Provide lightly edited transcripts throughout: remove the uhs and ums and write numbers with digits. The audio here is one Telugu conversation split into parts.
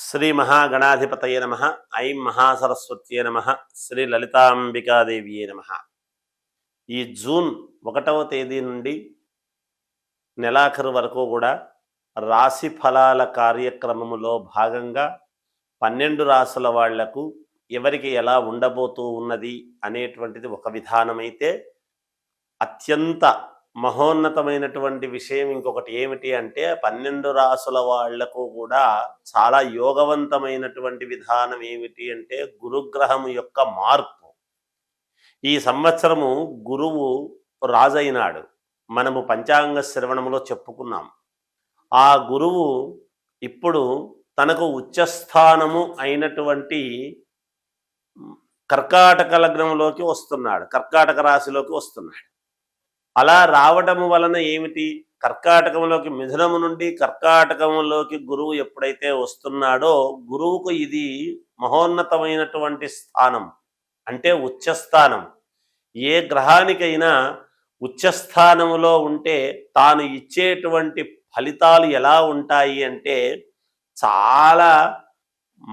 శ్రీ మహాగణాధిపతయ నమ. ఐం మహాసరస్వత్యే నమ. శ్రీ లలితాంబికాదేవియే నమ. ఈ జూన్ 1వ తేదీ నుండి నెలాఖరు వరకు కూడా రాశి ఫలాల కార్యక్రమములో భాగంగా 12 రాసుల వాళ్లకు ఎవరికి ఎలా ఉండబోతూ ఉన్నది అనేటువంటిది ఒక విధానమైతే, అత్యంత మహోన్నతమైనటువంటి విషయం ఇంకొకటి ఏమిటి అంటే 12 రాసుల వాళ్లకు కూడా చాలా యోగవంతమైనటువంటి విధానం ఏమిటి అంటే గురుగ్రహము యొక్క మార్పు. ఈ సంవత్సరము గురువు రాజైనాడు. మనము పంచాంగ శ్రవణములో చెప్పుకున్నాం. ఆ గురువు ఇప్పుడు తనకు ఉచ్చస్థానము అయినటువంటి కర్కాటక లగ్నంలోకి వస్తున్నాడు, కర్కాటక రాశిలోకి వస్తున్నాడు. అలా రావడము వలన ఏమిటి, కర్కాటకంలోకి మిథునము నుండి కర్కాటకంలోకి గురువు ఎప్పుడైతే వస్తున్నాడో గురువుకు ఇది మహోన్నతమైనటువంటి స్థానం, అంటే ఉచ్చస్థానం. ఏ గ్రహానికైనా ఉచ్చస్థానములో ఉంటే తాను ఇచ్చేటువంటి ఫలితాలు ఎలా ఉంటాయి అంటే చాలా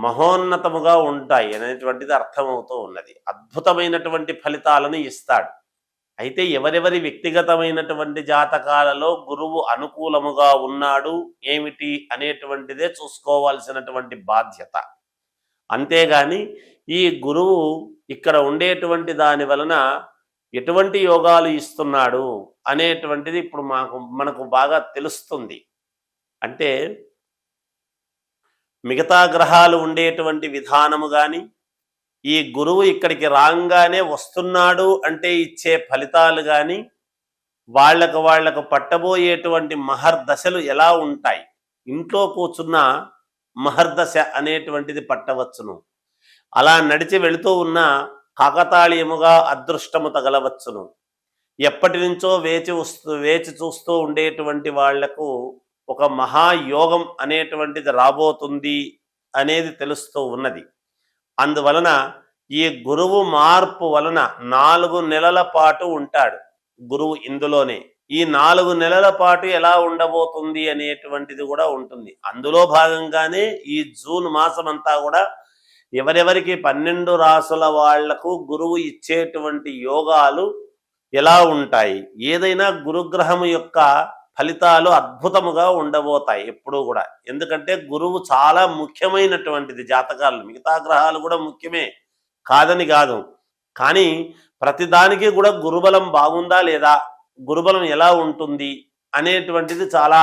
మహోన్నతముగా ఉంటాయి అనేటువంటిది అర్థమవుతూ ఉన్నది. అద్భుతమైనటువంటి ఫలితాలను ఇస్తాడు. అయితే ఎవరెవరి వ్యక్తిగతమైనటువంటి జాతకాలలో గురువు అనుకూలముగా ఉన్నాడు ఏమిటి అనేటువంటిదే చూసుకోవాల్సినటువంటి బాధ్యత. అంతేగాని ఈ గురువు ఇక్కడ ఉండేటువంటి దాని వలన ఎటువంటి యోగాలు ఇస్తున్నాడు అనేటువంటిది ఇప్పుడు మనకు బాగా తెలుస్తుంది. అంటే మిగతా గ్రహాలు ఉండేటువంటి విధానము కానీ, ఈ గురువు ఇక్కడికి రాగానే వస్తున్నాడు అంటే ఇచ్చే ఫలితాలు కానీ, వాళ్లకు పట్టబోయేటువంటి మహర్దశలు ఎలా ఉంటాయి, ఇంట్లో కూర్చున్న మహర్దశ అనేటువంటిది పట్టవచ్చును. అలా నడిచి వెళుతూ ఉన్న కాకతాళీయముగా అదృష్టము తగలవచ్చును. ఎప్పటి నుంచో వేచి చూస్తూ ఉండేటువంటి వాళ్లకు ఒక మహాయోగం అనేటువంటిది రాబోతుంది అనేది తెలుస్తూ ఉన్నది. అందువలన ఈ గురువు మార్పు వలన 4 నెలల పాటు ఉంటాడు గురువు ఇందులోనే. ఈ 4 నెలల పాటు ఎలా ఉండబోతుంది అనేటువంటిది కూడా ఉంటుంది. అందులో భాగంగానే ఈ జూన్ మాసం అంతా కూడా ఎవరెవరికి 12 రాసుల వాళ్లకు గురువు ఇచ్చేటువంటి యోగాలు ఎలా ఉంటాయి, ఏదైనా గురుగ్రహము యొక్క ఫలితాలు అద్భుతముగా ఉండబోతాయి ఎప్పుడూ కూడా. ఎందుకంటే గురువు చాలా ముఖ్యమైనటువంటిది జాతకాలు. మిగతా గ్రహాలు కూడా ముఖ్యమే, కాదని కాదు. కానీ ప్రతిదానికి కూడా గురుబలం బాగుందా లేదా, గురుబలం ఎలా ఉంటుంది అనేటువంటిది చాలా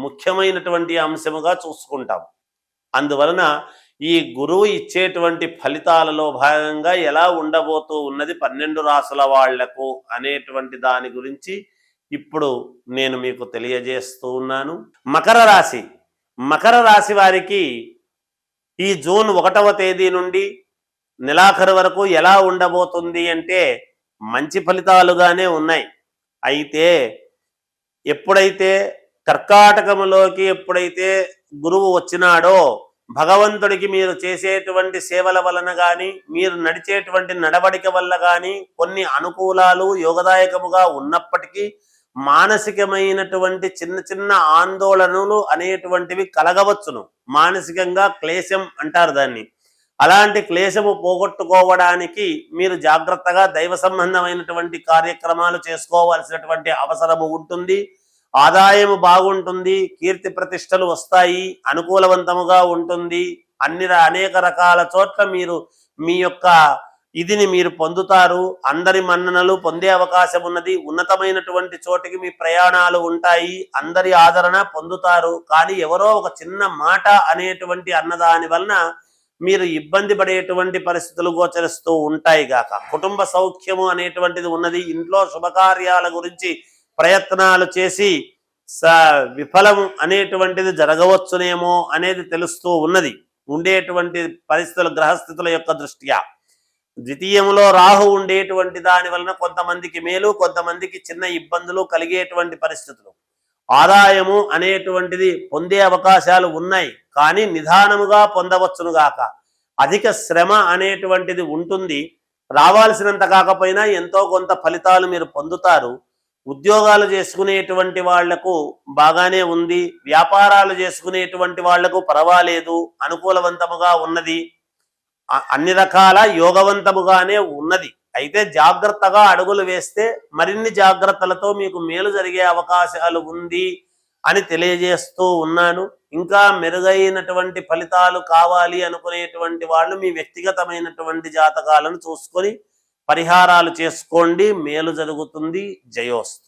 ముఖ్యమైనటువంటి అంశముగా చూసుకుంటాం. అందువలన ఈ గురువు ఇచ్చేటువంటి ఫలితాలలో భాగంగా ఎలా ఉండబోతూ ఉన్నది 12 రాసుల వాళ్లకు అనేటువంటి దాని గురించి ఇప్పుడు నేను మీకు తెలియజేస్తూ ఉన్నాను. మకర రాశి వారికి ఈ జూన్ 1వ తేదీ నుండి నెలాఖరు వరకు ఎలా ఉండబోతుంది అంటే మంచి ఫలితాలుగానే ఉన్నాయి. అయితే ఎప్పుడైతే కర్కాటకములోకి ఎప్పుడైతే గురువు వచ్చినాడో భగవంతుడికి మీరు చేసేటువంటి సేవల వలన కానీ, మీరు నడిచేటువంటి నడవడిక వల్ల కానీ కొన్ని అనుకూలాలు యోగదాయకముగా ఉన్నప్పటికీ మానసికమైనటువంటి చిన్న చిన్న ఆందోళనలు అనేటువంటివి కలగవచ్చును. మానసికంగా క్లేశం అంటారు దాన్ని. అలాంటి క్లేశము పోగొట్టుకోవడానికి మీరు జాగ్రత్తగా దైవ సంబంధమైనటువంటి కార్యక్రమాలు చేసుకోవాల్సినటువంటి అవసరము ఉంటుంది. ఆదాయము బాగుంటుంది, కీర్తి ప్రతిష్టలు వస్తాయి, అనుకూలవంతముగా ఉంటుంది. అనేక రకాల చోట్ల మీరు మీ యొక్క ఇదిని మీరు పొందుతారు. అందరి మన్ననలు పొందే అవకాశం ఉన్నది. ఉన్నతమైనటువంటి చోటికి మీ ప్రయాణాలు ఉంటాయి, అందరి ఆదరణ పొందుతారు. కానీ ఎవరో ఒక చిన్న మాట అనేటువంటి అన్నదాని వలన మీరు ఇబ్బంది పడేటువంటి పరిస్థితులు గోచరిస్తూ ఉంటాయి గాక. కుటుంబ సౌఖ్యము అనేటువంటిది ఉన్నది. ఇంట్లో శుభకార్యాల గురించి ప్రయత్నాలు చేసి విఫలం అనేటువంటిది జరగవచ్చునేమో అనేది తెలుస్తూ ఉన్నది. ఉండేటువంటి పరిస్థితులు గ్రహస్థితుల యొక్క దృష్ట్యా ద్వితీయములో రాహు ఉండేటువంటి దాని వలన కొంతమందికి మేలు, కొంతమందికి చిన్న ఇబ్బందులు కలిగేటువంటి పరిస్థితులు. ఆదాయము అనేటువంటిది పొందే అవకాశాలు ఉన్నాయి, కానీ నిదానముగా పొందవచ్చునుగాక. అధిక శ్రమ అనేటువంటిది ఉంటుంది. రావాల్సినంత కాకపోయినా ఎంతో కొంత ఫలితాలు మీరు పొందుతారు. ఉద్యోగాలు చేసుకునేటువంటి వాళ్లకు బాగానే ఉంది, వ్యాపారాలు చేసుకునేటువంటి వాళ్లకు పర్వాలేదు, అనుకూలవంతముగా ఉన్నది, అన్ని రకాల యోగవంతముగానే ఉన్నది. అయితే జాగ్రత్తగా అడుగులు వేస్తే మరిన్ని జాగ్రత్తలతో మీకు మేలు జరిగే అవకాశాలు ఉంది అని తెలియజేస్తూ ఉన్నాను. ఇంకా మెరుగైనటువంటి ఫలితాలు కావాలి అనుకునేటువంటి వాళ్ళు మీ వ్యక్తిగతమైనటువంటి జాతకాలను చూసుకొని పరిహారాలు చేసుకోండి, మేలు జరుగుతుంది. జయోస్తు.